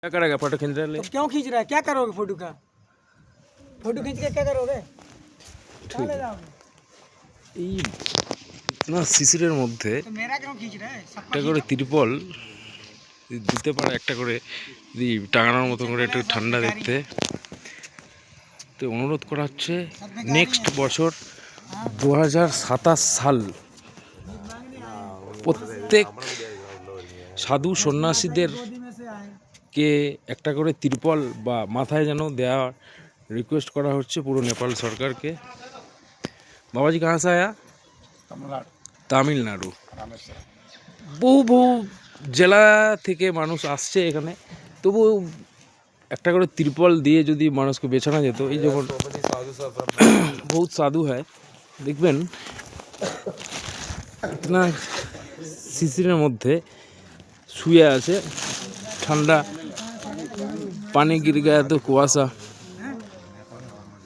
क्या करेगा फोटो खींच रहा है? तो क्यों खींच रहा है? क्या करोगे फोटो का? फोटो खींच के क्या करोगे? कहाँ ले जाओगे? এই না শিশিরের মধ্যে तो मेरा क्यों खींच रहा है? सबका একটা করে ত্রিপল দিতে পারে, একটা করে যদি টাঙানোর মতো করে একটু ঠান্ডা দেখতে। তো অনুরোধ করা হচ্ছে নেক্সট বছর 2027 সাল প্রত্যেক সাধু সন্ন্যাসীদের কে একটা করে ত্রিপল বা মাথায় যেন দেওয়া রিকোয়েস্ট করা হচ্ছে পুরো নেপাল সরকারকে। বাবাজি কাহা সে আয়া? তামিলনাড়ু। বহু বহু জেলা থেকে মানুষ আসছে এখানে, তবু একটা করে ত্রিপল দিয়ে যদি মানুষকে বেছানো যেত। এই যখন বহুত সাধু হয় দেখবেন না শিশিরের মধ্যে শুয়ে আছে, ঠান্ডা পানি গির গায়া তো কুয়াশা।